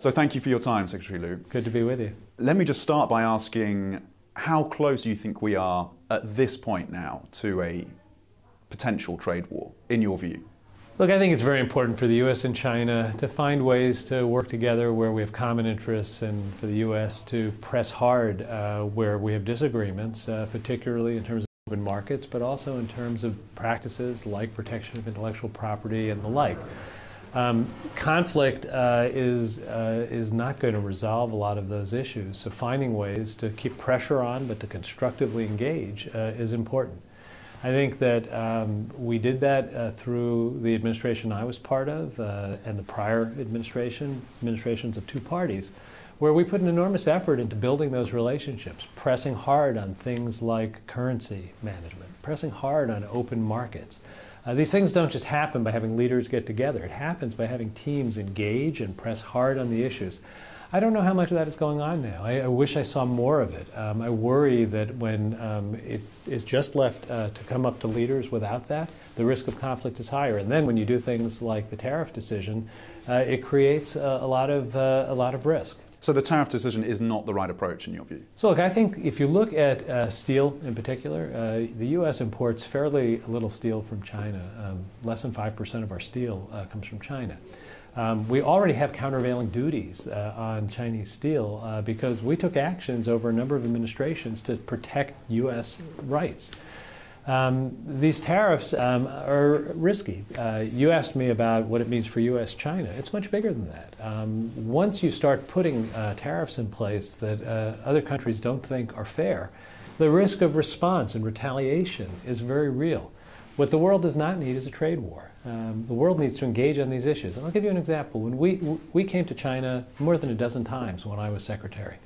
So thank you for your time, Secretary Lew. Good to be with you. Let me just start by asking how close you think we are at this point now to a potential trade war, in your view? Look, I think it's very important for the U.S. and China to find ways to work together where we have common interests, and for the U.S. to press hard where we have disagreements, particularly in terms of open markets, but also in terms of practices like protection of intellectual property and the like. Conflict is not going to resolve a lot of those issues, so finding ways to keep pressure on but to constructively engage is important. I think that we did that through the administration I was part of and the prior administrations of two parties, where we put an enormous effort into building those relationships, pressing hard on things like currency management, pressing hard on open markets. These things don't just happen by having leaders get together. It happens by having teams engage and press hard on the issues. I don't know how much of that is going on now. I wish I saw more of it. I worry that when it is just left to come up to leaders without that, the risk of conflict is higher. And then when you do things like the tariff decision, it creates a lot of risk. So the tariff decision is not the right approach in your view? So look, I think if you look at steel in particular, the U.S. imports fairly little steel from China. Less than 5% of our steel comes from China. We already have countervailing duties on Chinese steel because we took actions over a number of administrations to protect U.S. rights. These tariffs are risky. You asked me about what it means for U.S.-China. It's much bigger than that. Once you start putting tariffs in place that other countries don't think are fair, the risk of response and retaliation is very real. What the world does not need is a trade war. The world needs to engage on these issues. And I'll give you an example. When we came to China more than a dozen times when I was secretary,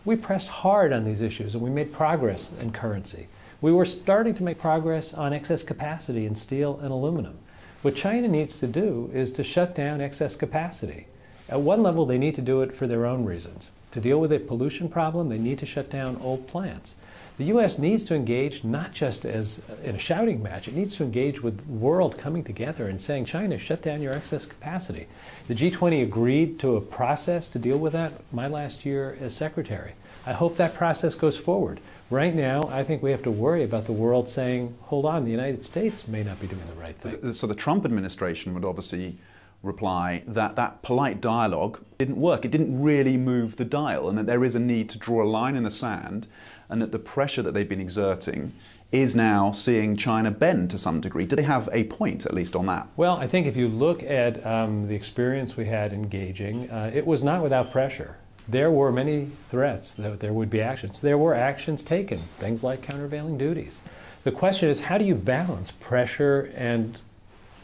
we pressed hard on these issues and we made progress in currency. We were starting to make progress on excess capacity in steel and aluminum. What China needs to do is to shut down excess capacity. At one level, they need to do it for their own reasons. To deal with a pollution problem, they need to shut down old plants. The U.S. needs to engage not just as in a shouting match, it needs to engage with the world coming together and saying, China, shut down your excess capacity. The G20 agreed to a process to deal with that my last year as secretary. I hope that process goes forward. Right now, I think we have to worry about the world saying, hold on, the United States may not be doing the right thing. So the Trump administration would obviously reply that that polite dialogue didn't work. It didn't really move the dial, and that there is a need to draw a line in the sand, and that the pressure that they've been exerting is now seeing China bend to some degree. Do they have a point, at least, on that? Well, I think if you look at the experience we had engaging, it was not without pressure. There were many threats that there would be actions. There were actions taken, things like countervailing duties. The question is, how do you balance pressure and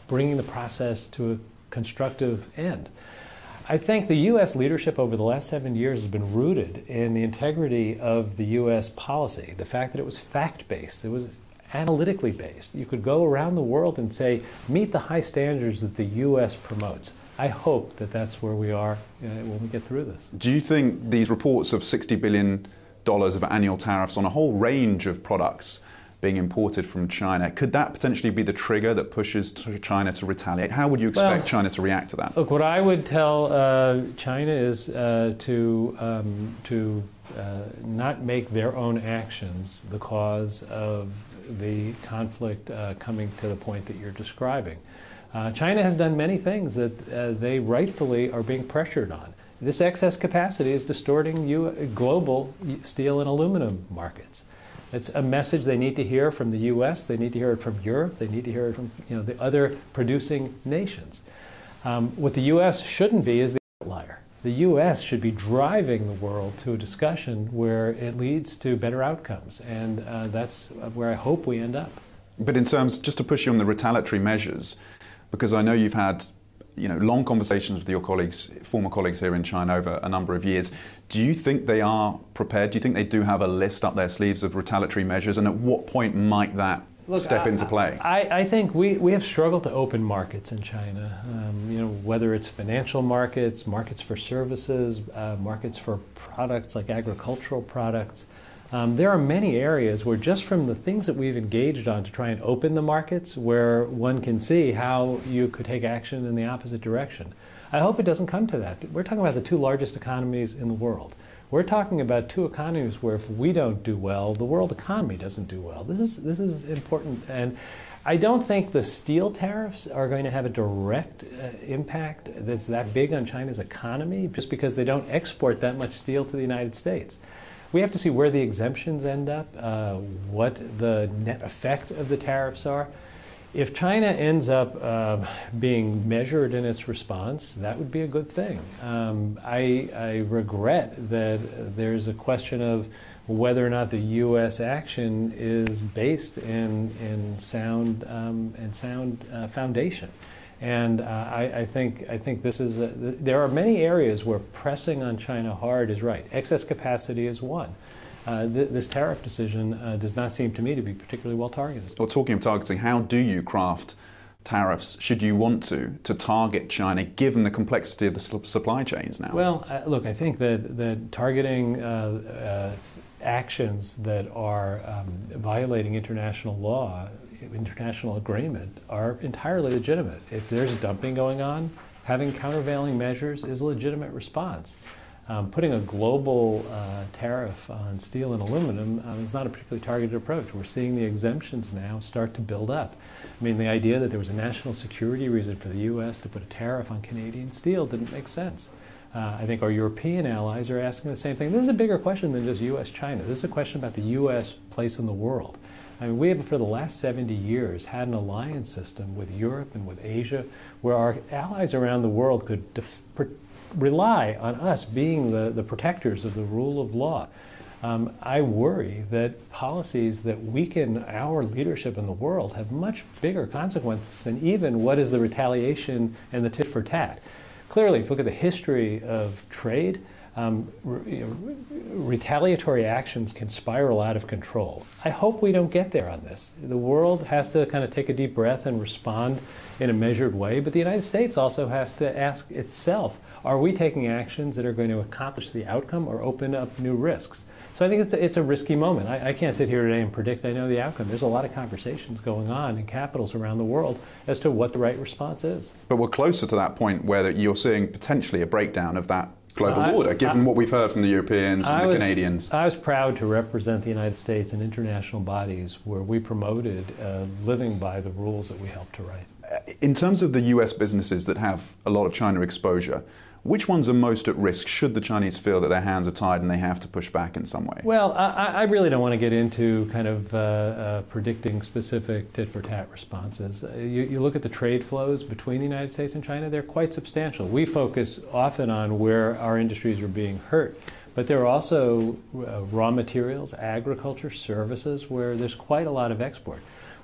bringing the process to a constructive end? I think the U.S. leadership over the last 7 years has been rooted in the integrity of the U.S. policy, the fact that it was fact-based, it was analytically based. You could go around the world and say, meet the high standards that the U.S. promotes. I hope that that's where we are when we get through this. Do you think these reports of $60 billion of annual tariffs on a whole range of products being imported from China, could that potentially be the trigger that pushes China to retaliate? How would you expect China to react to that? Look, what I would tell China is to not make their own actions the cause of the conflict coming to the point that you're describing. China has done many things that they rightfully are being pressured on. This excess capacity is distorting global steel and aluminum markets. It's a message they need to hear from the U.S., they need to hear it from Europe, they need to hear it from the other producing nations. What the U.S. shouldn't be is the outlier. The U.S. should be driving the world to a discussion where it leads to better outcomes, and that's where I hope we end up. But in terms, just to push you on the retaliatory measures, because I know you've had long conversations with your colleagues, former colleagues here in China over a number of years. Do you think they are prepared? Do you think they do have a list up their sleeves of retaliatory measures? And at what point might that step into play? I think we have struggled to open markets in China. Whether it's financial markets, markets for services, markets for products like agricultural products. There are many areas where just from the things that we've engaged on to try and open the markets, where one can see how you could take action in the opposite direction. I hope it doesn't come to that. We're talking about the two largest economies in the world. We're talking about two economies where if we don't do well, the world economy doesn't do well. This is important, and I don't think the steel tariffs are going to have a direct impact that's that big on China's economy, just because they don't export that much steel to the United States. We have to see where the exemptions end up, what the net effect of the tariffs are. If China ends up being measured in its response, that would be a good thing. I regret that there's a question of whether or not the U.S. action is based in sound foundation. And I think this is there are many areas where pressing on China hard is right. Excess capacity is one. This tariff decision does not seem to me to be particularly well targeted. Well, talking of targeting, how do you craft tariffs, should you want to target China, given the complexity of the supply chains now? Well, look, I think that targeting actions that are violating international law, international agreement, are entirely legitimate. If there's dumping going on, having countervailing measures is a legitimate response. Putting a global tariff on steel and aluminum is not a particularly targeted approach. We're seeing the exemptions now start to build up. I mean, the idea that there was a national security reason for the U.S. to put a tariff on Canadian steel didn't make sense. I think our European allies are asking the same thing. This is a bigger question than just U.S.-China. This is a question about the U.S. place in the world. I mean, we have, for the last 70 years, had an alliance system with Europe and with Asia where our allies around the world could rely on us being the protectors of the rule of law. I worry that policies that weaken our leadership in the world have much bigger consequences than even what is the retaliation and the tit for tat. Clearly, if you look at the history of trade, retaliatory actions can spiral out of control. I hope we don't get there on this. The world has to kind of take a deep breath and respond in a measured way, but the United States also has to ask itself, are we taking actions that are going to accomplish the outcome or open up new risks? So I think it's a risky moment. I can't sit here today and predict I know the outcome. There's a lot of conversations going on in capitals around the world as to what the right response is. But we're closer to that point where you're seeing potentially a breakdown of that global order, given what we've heard from the Europeans and the Canadians. I was proud to represent the United States in international bodies where we promoted living by the rules that we helped to write. In terms of the U.S. businesses that have a lot of China exposure, which ones are most at risk should the Chinese feel that their hands are tied and they have to push back in some way? Well, I really don't want to get into kind of predicting specific tit-for-tat responses. You look at the trade flows between the United States and China, they're quite substantial. We focus often on where our industries are being hurt, but there are also raw materials, agriculture, services, where there's quite a lot of export.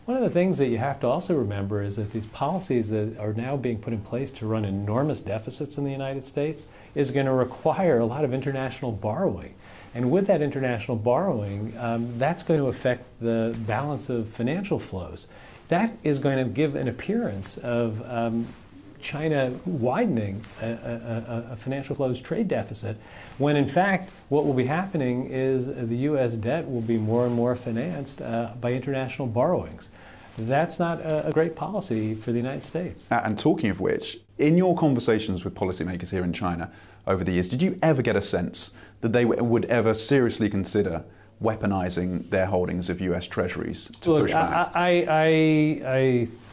One of the things that you have to also remember is that these policies that are now being put in place to run enormous deficits in the United States is going to require a lot of international borrowing. And with that international borrowing, that's going to affect the balance of financial flows. That is going to give an appearance of China widening a financial flows trade deficit, when in fact what will be happening is the U.S. debt will be more and more financed by international borrowings. That's not a great policy for the United States. And talking of which, in your conversations with policymakers here in China over the years, did you ever get a sense that they would ever seriously consider weaponizing their holdings of U.S. Treasuries to push back?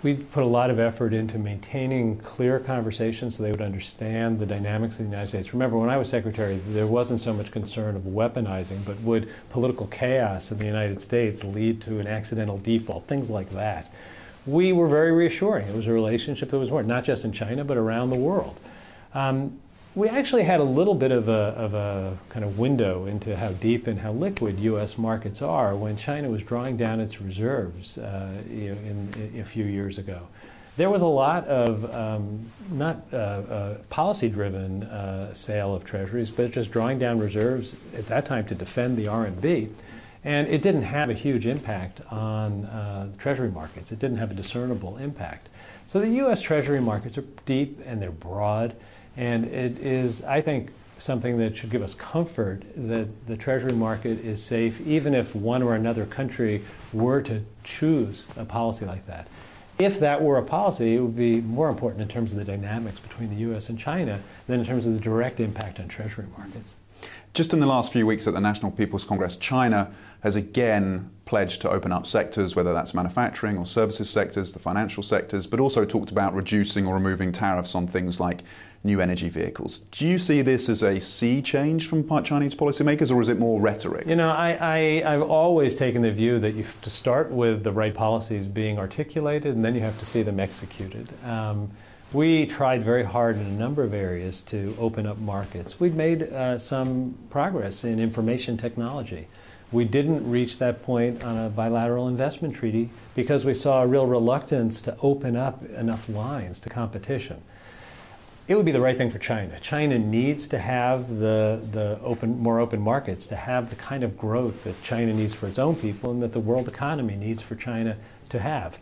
We put a lot of effort into maintaining clear conversations so they would understand the dynamics of the United States. Remember, when I was secretary, there wasn't so much concern of weaponizing, but would political chaos in the United States lead to an accidental default, things like that. We were very reassuring. It was a relationship that was more, not just in China, but around the world. We actually had a little bit of a kind of window into how deep and how liquid U.S. markets are when China was drawing down its reserves a few years ago. There was a lot of not policy-driven sale of treasuries, but just drawing down reserves at that time to defend the RMB. And it didn't have a huge impact on the treasury markets. It didn't have a discernible impact. So the U.S. treasury markets are deep and they're broad. And it is, I think, something that should give us comfort that the treasury market is safe, even if one or another country were to choose a policy like that. If that were a policy, it would be more important in terms of the dynamics between the U.S. and China than in terms of the direct impact on Treasury markets. Just in the last few weeks at the National People's Congress, China has again pledged to open up sectors, whether that's manufacturing or services sectors, the financial sectors, but also talked about reducing or removing tariffs on things like new energy vehicles. Do you see this as a sea change from Chinese policymakers, or is it more rhetoric? You know, I've always taken the view that you have to start with the right policies being articulated, and then you have to see them executed. We tried very hard in a number of areas to open up markets. We've made some progress in information technology. We didn't reach that point on a bilateral investment treaty because we saw a real reluctance to open up enough lines to competition. It would be the right thing for China. China needs to have more open markets to have the kind of growth that China needs for its own people and that the world economy needs for China to have.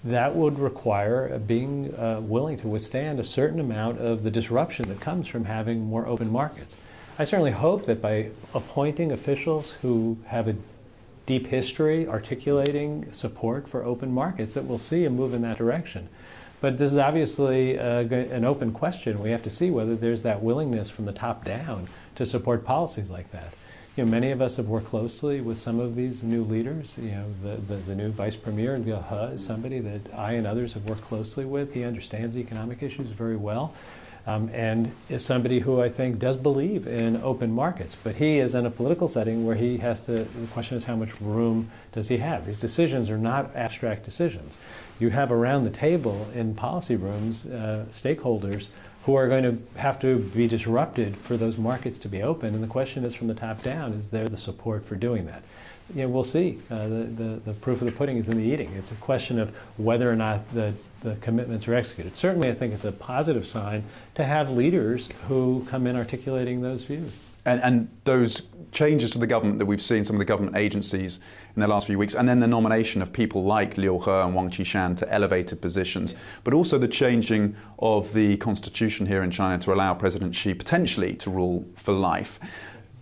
That would require being willing to withstand a certain amount of the disruption that comes from having more open markets. I certainly hope that by appointing officials who have a deep history articulating support for open markets, that we'll see a move in that direction. But this is obviously an open question. We have to see whether there's that willingness from the top down to support policies like that. You know, many of us have worked closely with some of these new leaders. You know, the new Vice Premier, Liu He, is somebody that I and others have worked closely with. He understands the economic issues very well. And is somebody who I think does believe in open markets. But he is in a political setting where he has to, the question is how much room does he have? These decisions are not abstract decisions. You have around the table in policy rooms stakeholders who are going to have to be disrupted for those markets to be open. And the question is from the top down, is there the support for doing that? You know, we'll see. The proof of the pudding is in the eating. It's a question of whether or not the commitments are executed. Certainly, I think it's a positive sign to have leaders who come in articulating those views. And those changes to the government that we've seen, some of the government agencies in the last few weeks, and then the nomination of people like Liu He and Wang Qishan to elevated positions, but also the changing of the constitution here in China to allow President Xi potentially to rule for life.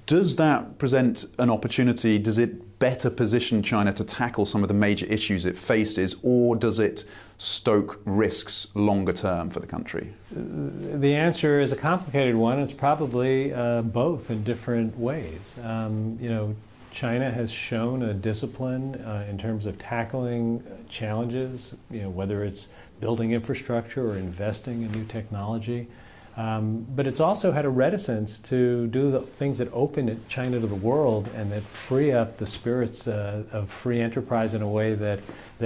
Does that present an opportunity? Does it better position China to tackle some of the major issues it faces, or does it stoke risks longer term for the country? The answer is a complicated one. It's probably both in different ways. You know, China has shown a discipline in terms of tackling challenges, you know, whether it's building infrastructure or investing in new technology. But it's also had a reticence to do the things that open China to the world and that free up the spirits of free enterprise in a way that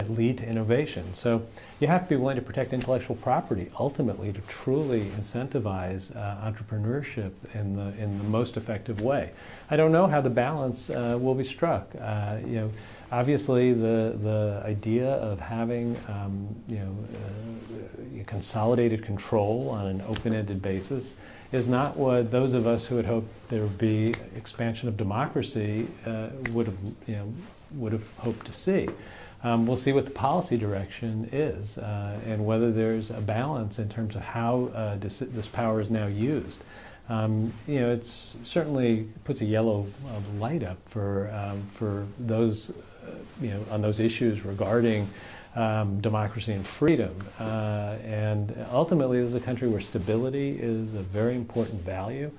lead to innovation. So you have to be willing to protect intellectual property ultimately to truly incentivize entrepreneurship in the most effective way. I don't know how the balance will be struck. You know, obviously the idea of having consolidated control on an open-ended basis is not what those of us who had hoped there would be expansion of democracy would have hoped to see. We'll see what the policy direction is and whether there's a balance in terms of how this power is now used. You know, it's certainly puts a yellow light up for those on those issues regarding democracy and freedom. And ultimately, this is a country where stability is a very important value.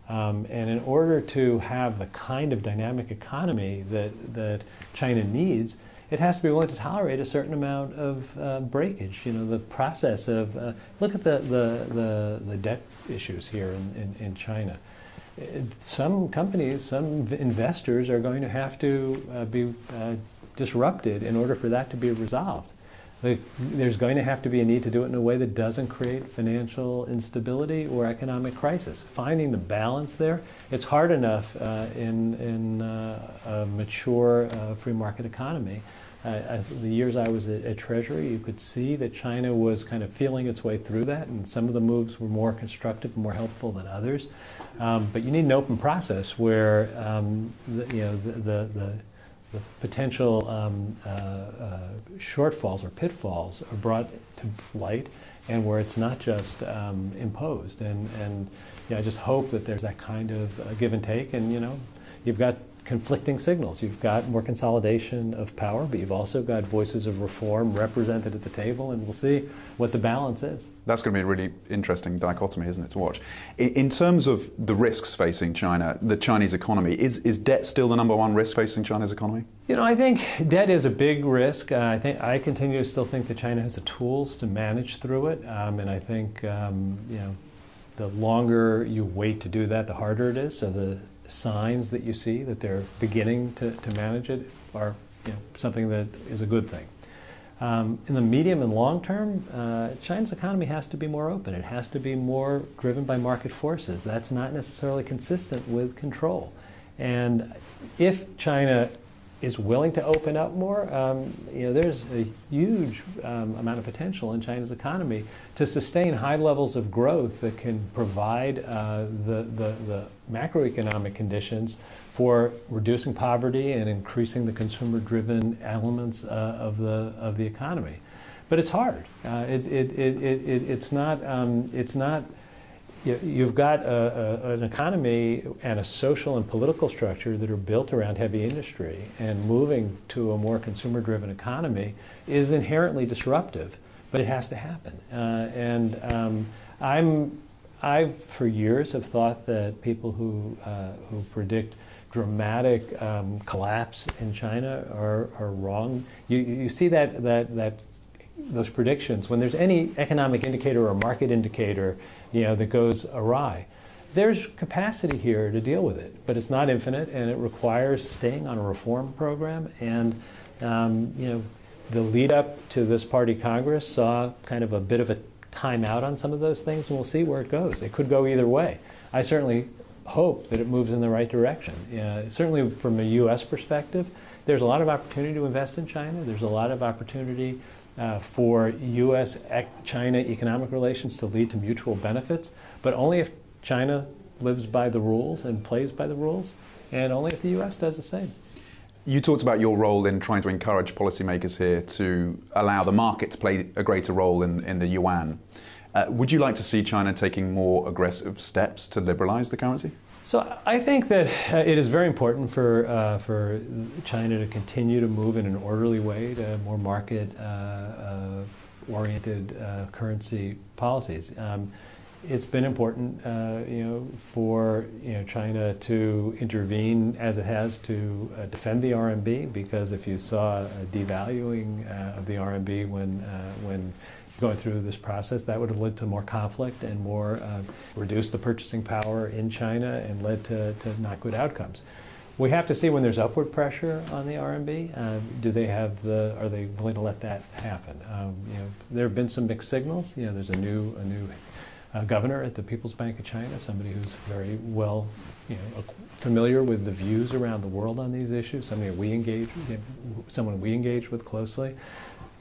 And in order to have the kind of dynamic economy that China needs, it has to be willing to tolerate a certain amount of breakage. You know, the process of look at the debt issues here in China. Some companies, some investors are going to have to be disrupted in order for that to be resolved. There's going to have to be a need to do it in a way that doesn't create financial instability or economic crisis. Finding the balance there, it's hard enough in a mature free market economy. The years I was at Treasury, you could see that China was kind of feeling its way through that, and some of the moves were more constructive and more helpful than others. But you need an open process where the potential shortfalls or pitfalls are brought to light, and where it's not just imposed. And I just hope that there's that kind of give and take. And you've got conflicting signals. You've got more consolidation of power, but you've also got voices of reform represented at the table, and we'll see what the balance is. That's going to be a really interesting dichotomy, isn't it, to watch? In terms of the risks facing China, the Chinese economy, is debt still the number one risk facing China's economy? You know, I think debt is a big risk. I continue to still think that China has the tools to manage through it, and I think the longer you wait to do that, the harder it is. So the signs that you see that they're beginning to manage it are something that is a good thing. In the medium and long term, China's economy has to be more open. It has to be more driven by market forces. That's not necessarily consistent with control. And if China is willing to open up more, there's a huge amount of potential in China's economy to sustain high levels of growth that can provide the macroeconomic conditions for reducing poverty and increasing the consumer-driven elements of the economy. But it's hard. It's not. You've got an economy and a social and political structure that are built around heavy industry, and moving to a more consumer-driven economy is inherently disruptive, but it has to happen. I for years have thought that people who predict dramatic collapse in China are wrong. You see that those predictions when there's any economic indicator or market indicator that goes awry. There's capacity here to deal with it, but it's not infinite, and it requires staying on a reform program. And the lead up to this party Congress saw kind of a bit of a timeout on some of those things, and we'll see where it goes. It could go either way. I certainly hope that it moves in the right direction. Certainly from a U.S. perspective, there's a lot of opportunity to invest in China. There's a lot of opportunity for U.S.-China economic relations to lead to mutual benefits, but only if China lives by the rules and plays by the rules, and only if the U.S. does the same. You talked about your role in trying to encourage policymakers here to allow the market to play a greater role in the yuan. Would you like to see China taking more aggressive steps to liberalize the currency? So I think that it is very important for China to continue to move in an orderly way to more market-oriented currency policies. It's been important, for China to intervene as it has to defend the RMB, because if you saw a devaluing of the RMB when going through this process, that would have led to more conflict and more reduced the purchasing power in China and led to not good outcomes. We have to see when there's upward pressure on the RMB, are they willing to let that happen? There have been some mixed signals. There's a new governor at the People's Bank of China, somebody who's very well familiar with the views around the world on these issues, someone we engage with closely.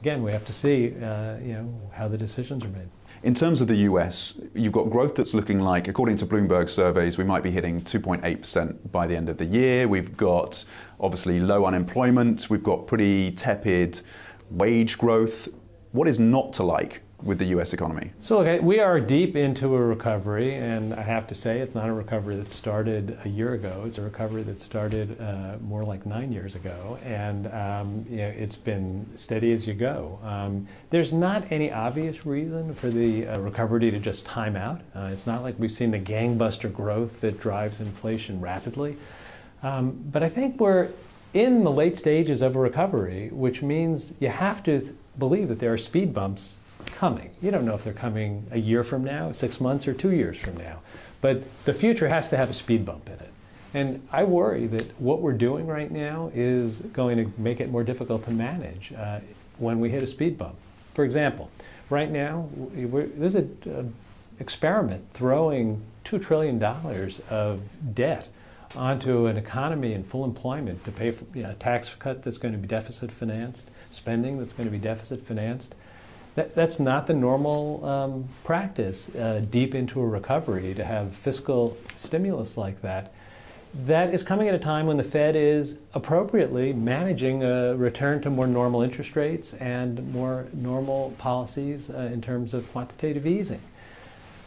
Again, we have to see, how the decisions are made. In terms of the US, you've got growth that's looking like, according to Bloomberg surveys, we might be hitting 2.8% by the end of the year. We've got, obviously, low unemployment. We've got pretty tepid wage growth. What is not to like with the US economy? So look, we are deep into a recovery, and I have to say it's not a recovery that started a year ago. It's a recovery that started more like 9 years ago, and it's been steady as you go. There's not any obvious reason for the recovery to just time out. It's not like we've seen the gangbuster growth that drives inflation rapidly. But I think we're in the late stages of a recovery, which means you have to believe that there are speed bumps coming. You don't know if they're coming a year from now, 6 months, or 2 years from now. But the future has to have a speed bump in it. And I worry that what we're doing right now is going to make it more difficult to manage when we hit a speed bump. For example, right now, there's an experiment throwing $2 trillion of debt onto an economy in full employment to pay for a tax cut that's going to be deficit financed, spending that's going to be deficit financed. That's not the normal practice deep into a recovery, to have fiscal stimulus like that. That is coming at a time when the Fed is appropriately managing a return to more normal interest rates and more normal policies in terms of quantitative easing.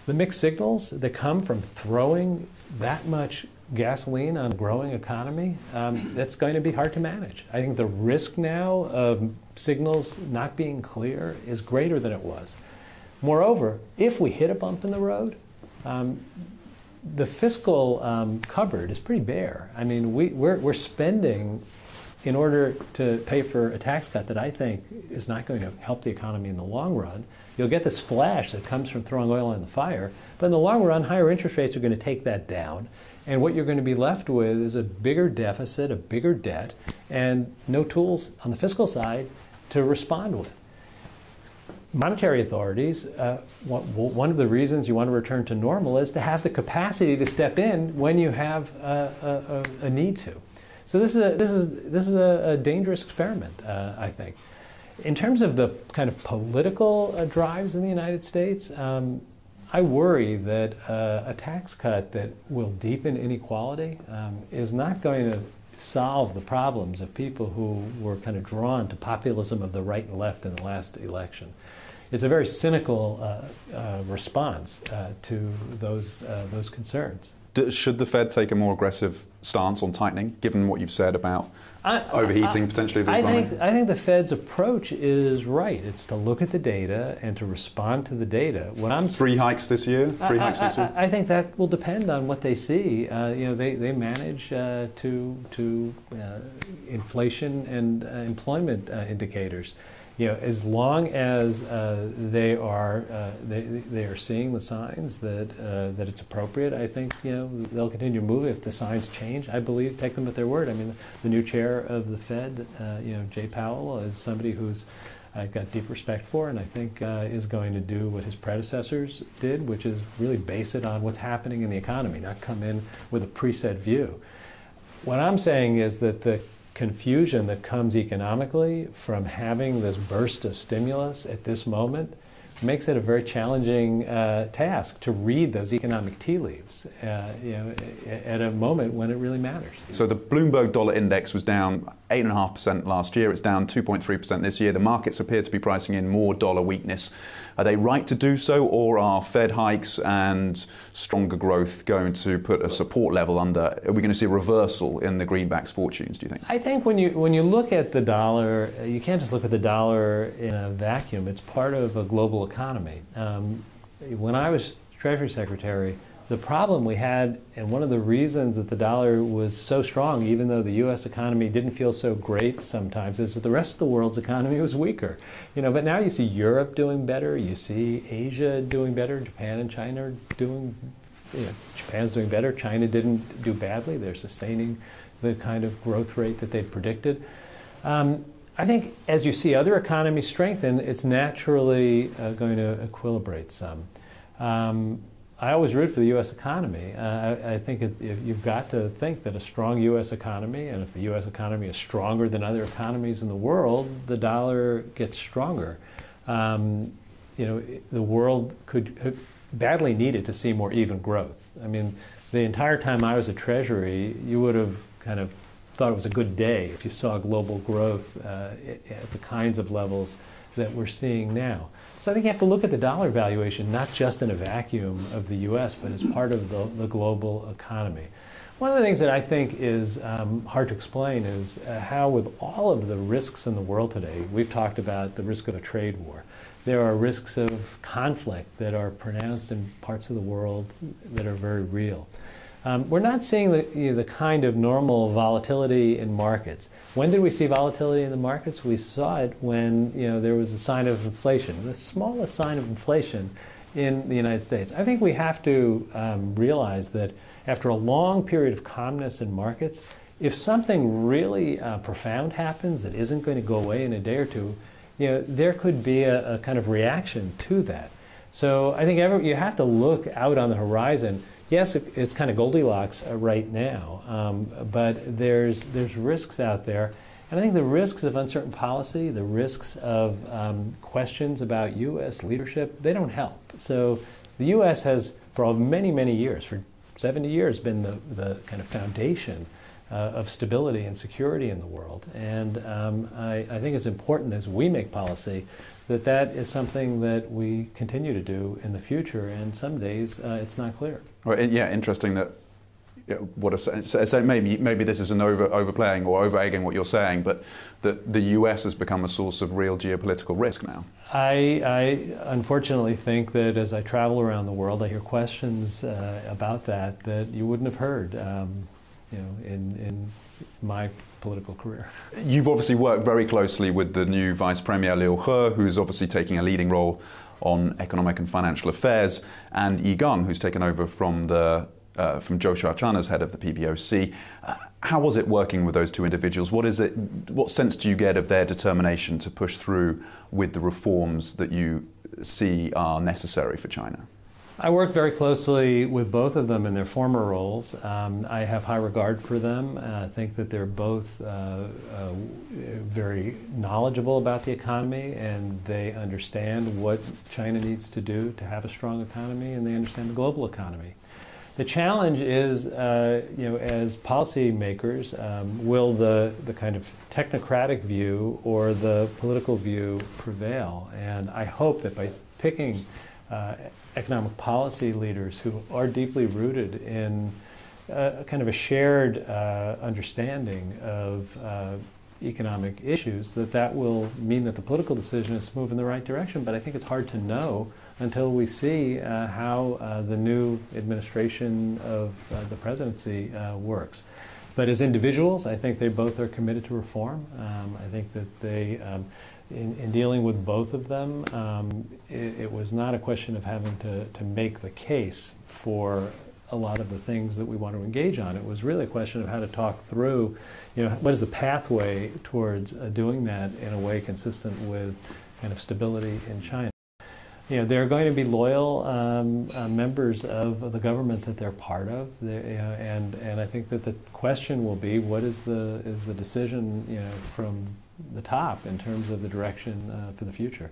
The mixed signals that come from throwing that much gasoline on a growing economy, that's going to be hard to manage. I think the risk now of signals not being clear is greater than it was. Moreover, if we hit a bump in the road, the fiscal cupboard is pretty bare. I mean, we're spending in order to pay for a tax cut that I think is not going to help the economy in the long run. You'll get this flash that comes from throwing oil on the fire, but in the long run, higher interest rates are going to take that down. And what you're going to be left with is a bigger deficit, a bigger debt, and no tools on the fiscal side to respond with. Monetary authorities, one of the reasons you want to return to normal is to have the capacity to step in when you have a need to. So this is a dangerous experiment, I think. In terms of the kind of political drives in the United States, I worry that a tax cut that will deepen inequality is not going to solve the problems of people who were kind of drawn to populism of the right and left in the last election. It's a very cynical response to those concerns. Should the Fed take a more aggressive stance on tightening, given what you've said about overheating potentially the economy? I think the Fed's approach is right. It's to look at the data and to respond to the data. What I'm 3 hikes this year? 3 hikes next year? I think that will depend on what they see. They manage to inflation and employment indicators. As long as they are seeing the signs that it's appropriate, I think they'll continue to move. If the signs change, I believe, take them at their word. I mean, the new chair of the Fed, Jay Powell, is somebody who's I've got deep respect for, and I think is going to do what his predecessors did, which is really base it on what's happening in the economy, not come in with a preset view. What I'm saying is that the confusion that comes economically from having this burst of stimulus at this moment makes it a very challenging task to read those economic tea leaves at a moment when it really matters. So the Bloomberg dollar index was down 8.5% last year. It's down 2.3% this year. The markets appear to be pricing in more dollar weakness. Are they right to do so, or are Fed hikes and stronger growth going to put a support level under? Are we going to see a reversal in the greenback's fortunes, do you think? I think when you look at the dollar, you can't just look at the dollar in a vacuum. It's part of a global economy. When I was Treasury Secretary, the problem we had, and one of the reasons that the dollar was so strong, even though the U.S. economy didn't feel so great sometimes, is that the rest of the world's economy was weaker. But now you see Europe doing better, you see Asia doing better, Japan and China are doing, Japan's doing better, China didn't do badly, they're sustaining the kind of growth rate that they'd predicted. I think as you see other economies strengthen, it's naturally going to equilibrate some. I always root for the U.S. economy. I think you've got to think that a strong U.S. economy, and if the U.S. economy is stronger than other economies in the world, the dollar gets stronger. The world could badly needed to see more even growth. I mean, the entire time I was at Treasury, you would have kind of thought it was a good day if you saw global growth at the kinds of levels that we're seeing now. So I think you have to look at the dollar valuation not just in a vacuum of the U.S., but as part of the global economy. One of the things that I think is hard to explain is how, with all of the risks in the world today, we've talked about the risk of a trade war. There are risks of conflict that are pronounced in parts of the world that are very real. We're not seeing the kind of normal volatility in markets. When did we see volatility in the markets? We saw it when there was a sign of inflation, the smallest sign of inflation in the United States. I think we have to realize that after a long period of calmness in markets, if something really profound happens that isn't going to go away in a day or two, there could be a kind of reaction to that. So I think you have to look out on the horizon. Yes, it's kind of Goldilocks right now, but there's risks out there. And I think the risks of uncertain policy, the risks of questions about U.S. leadership, they don't help. So the U.S. has, for many, many years, for 70 years, been the kind of foundation of stability and security in the world. And I think it's important as we make policy that is something that we continue to do in the future, and some days it's not clear. Well, yeah, interesting that so maybe this is an overplaying or over-egging what you're saying, but that the US has become a source of real geopolitical risk now. I unfortunately think that as I travel around the world, I hear questions about that you wouldn't have heard, in my political career. You've obviously worked very closely with the new Vice Premier Liu He, who's obviously taking a leading role on economic and financial affairs, and Yi Gang, who's taken over from Zhou Xiaochuan as head of the PBOC. How was it working with those two individuals? What sense do you get of their determination to push through with the reforms that you see are necessary for China? I worked very closely with both of them in their former roles. I have high regard for them. I think that they're both very knowledgeable about the economy, and they understand what China needs to do to have a strong economy, and they understand the global economy. The challenge is, as policymakers, will the kind of technocratic view or the political view prevail? And I hope that by picking economic policy leaders who are deeply rooted in kind of a shared understanding of economic issues, that will mean that the political decision is to move in the right direction. But I think it's hard to know until we see how the new administration of the presidency works. But as individuals, I think they both are committed to reform. I think that they, in dealing with both of them, it was not a question of having to make the case for a lot of the things that we want to engage on. It was really a question of how to talk through, what is the pathway towards doing that in a way consistent with kind of stability in China. They're going to be loyal members of the government that they're part of, and I think that the question will be, what is the decision from the top in terms of the direction for the future.